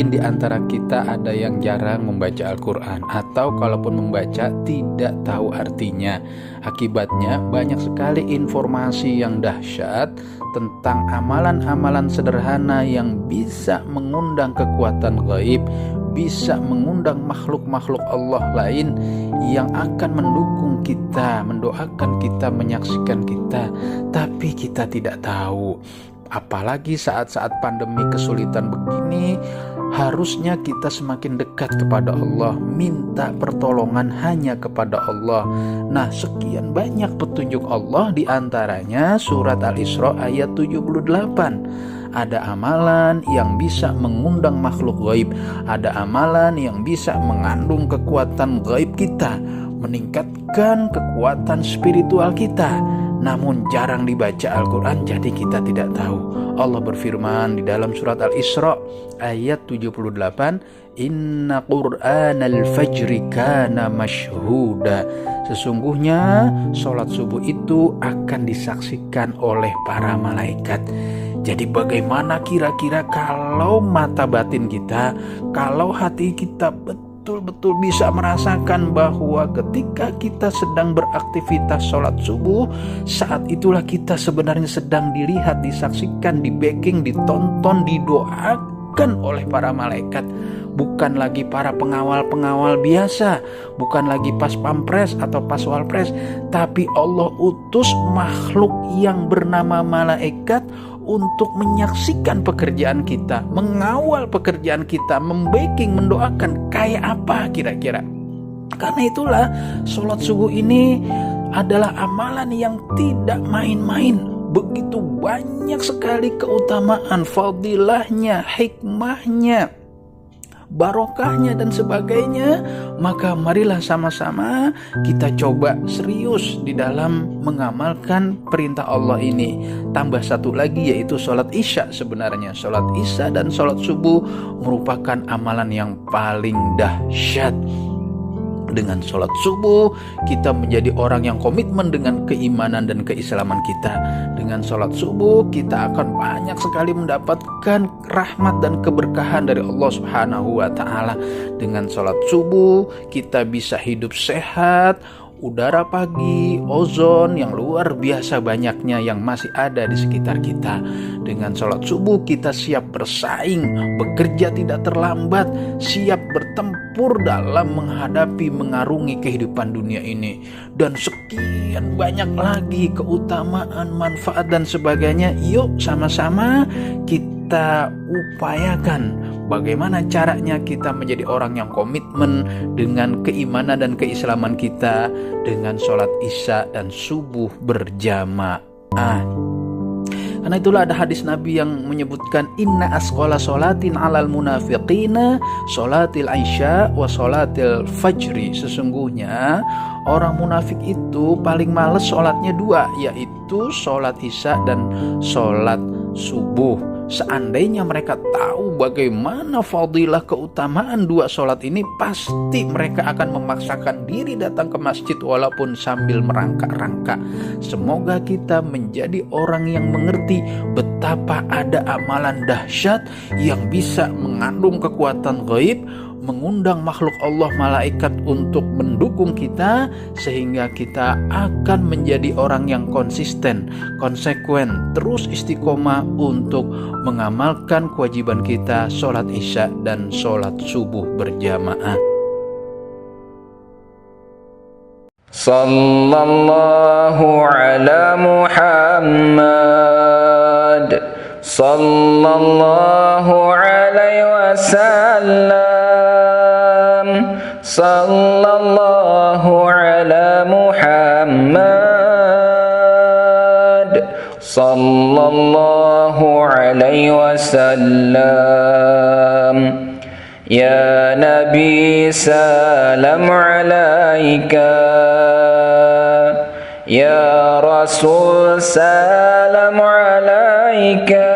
Mungkin di antara kita ada yang jarang membaca Al-Quran, atau kalaupun membaca tidak tahu artinya. Akibatnya banyak sekali informasi yang dahsyat tentang amalan-amalan sederhana yang bisa mengundang kekuatan gaib, bisa mengundang makhluk-makhluk Allah lain yang akan mendukung kita, mendoakan kita, menyaksikan kita, tapi kita tidak tahu. Apalagi saat-saat pandemi kesulitan begini, harusnya kita semakin dekat kepada Allah, minta pertolongan hanya kepada Allah. Nah, sekian banyak petunjuk Allah, di antaranya surat Al-Isra ayat 78. Ada amalan yang bisa mengundang makhluk gaib, ada amalan yang bisa mengandung kekuatan gaib kita, meningkatkan kekuatan spiritual kita. Namun jarang dibaca Al-Quran, jadi kita tidak tahu. Allah berfirman di dalam surat Al-Isra ayat 78, Inna Qur'anal fajri kana mashhuda. Sesungguhnya sholat subuh itu akan disaksikan oleh para malaikat. Jadi bagaimana kira-kira kalau mata batin kita, kalau hati kita betul-betul bisa merasakan bahwa ketika kita sedang beraktivitas sholat subuh, saat itulah kita sebenarnya sedang dilihat, disaksikan, di-backing, ditonton, didoakan oleh para malaikat. Bukan lagi para pengawal-pengawal biasa, bukan lagi pas pampres atau pas walpres, tapi Allah utus makhluk yang bernama malaikat untuk menyaksikan pekerjaan kita, mengawal pekerjaan kita, membacking, mendoakan. Kayak apa kira-kira? Karena itulah sholat subuh ini adalah amalan yang tidak main-main. Begitu banyak sekali keutamaan, fadilahnya, hikmahnya, barokahnya dan sebagainya. Maka marilah sama-sama kita coba serius di dalam mengamalkan perintah Allah ini. Tambah satu lagi, yaitu sholat isya. Sebenarnya sholat isya dan sholat subuh merupakan amalan yang paling dahsyat. Dengan sholat subuh kita menjadi orang yang komitmen dengan keimanan dan keislaman kita. Dengan sholat subuh kita akan banyak sekali mendapatkan rahmat dan keberkahan dari Allah Subhanahu wa Ta'ala. Dengan sholat subuh kita bisa hidup sehat, udara pagi, ozon yang luar biasa banyaknya yang masih ada di sekitar kita. Dengan sholat subuh kita siap bersaing, bekerja tidak terlambat, siap bertempur dalam menghadapi, mengarungi kehidupan dunia ini. Dan sekian banyak lagi keutamaan, manfaat dan sebagainya. Yuk sama-sama kita upayakan bagaimana caranya kita menjadi orang yang komitmen dengan keimanan dan keislaman kita dengan sholat isya dan subuh berjamaah. Karena itulah ada hadis Nabi yang menyebutkan inna asqala sholatin alal munafiqina sholatil isya wa sholatil fajri. Sesungguhnya orang munafik itu paling males sholatnya dua, yaitu sholat isya dan sholat subuh. Seandainya mereka tahu bagaimana fadilah keutamaan dua sholat ini, pasti mereka akan memaksakan diri datang ke masjid walaupun sambil merangkak-rangkak. Semoga kita menjadi orang yang mengerti betapa ada amalan dahsyat yang bisa mengandung kekuatan gaib, mengundang makhluk Allah, malaikat untuk mendukung kita, sehingga kita akan menjadi orang yang konsisten, konsekuen, terus istiqomah untuk mengamalkan kewajiban kita sholat isya dan sholat subuh berjamaah. Sallallahu ala Muhammad sallallahu alaihi wasallam. Sallallahu ala Muhammad sallallahu alaihi wasallam. Ya Nabi salam alaika, Ya Rasul salam alaika,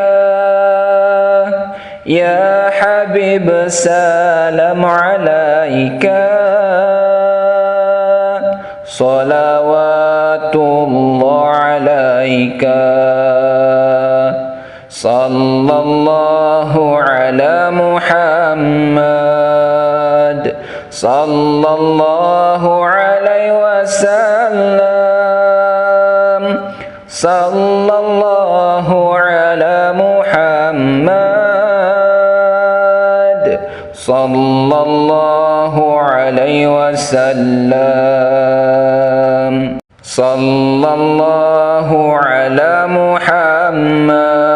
Ya Habib salam alaika, salawatullah alaika, sallallahu ala Muhammad, sallallahu alaihi wasallam, sallallahu ala Muhammad, sallallahu alaihi wasallam, sallallahu ala Muhammad,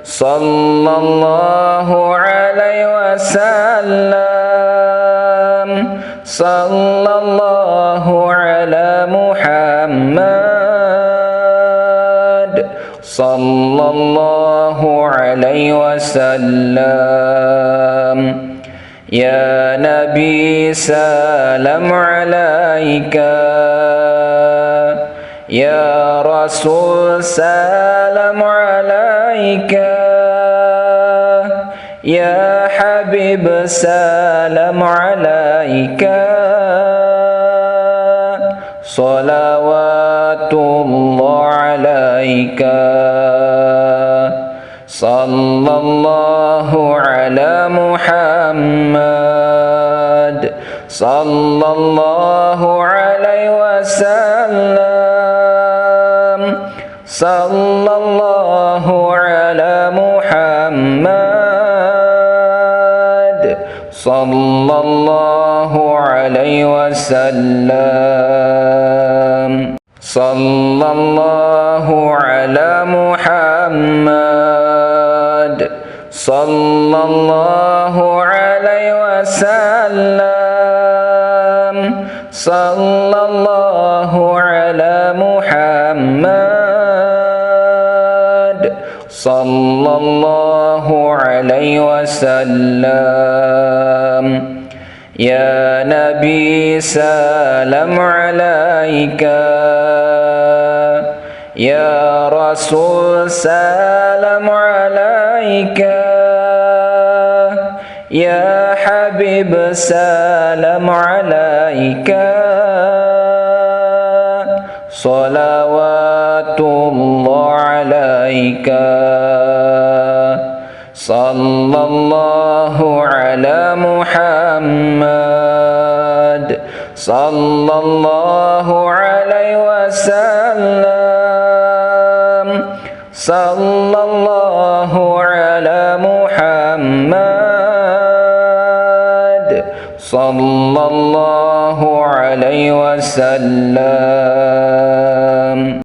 sallallahu alaihi wasallam, sallallahu ala Muhammad, sallallahu alaihi wasallam. Ya Nabi salam alaika, ya Rasul salam alaika, ya Habib salam alaika, salawatullah alaika, sallallahu ala Muhammad, sallallahu alaihi wasallam, sallallahu ala Muhammad, sallallahu alaihi wasallam, sallallahu ala Muhammad, sallallahu alaihi wasallam, sallallahu ala Muhammad, sallallahu alaihi wasallam. Ya Nabi salam alaika, ya Rasul salam alaika, ya Habib salam alaika, salawatullah alaika, sallallahu ala Muhammad, sallallahu alaihi wasallam, sallallahu ala Muhammad, sallallahu alaihi wasallam.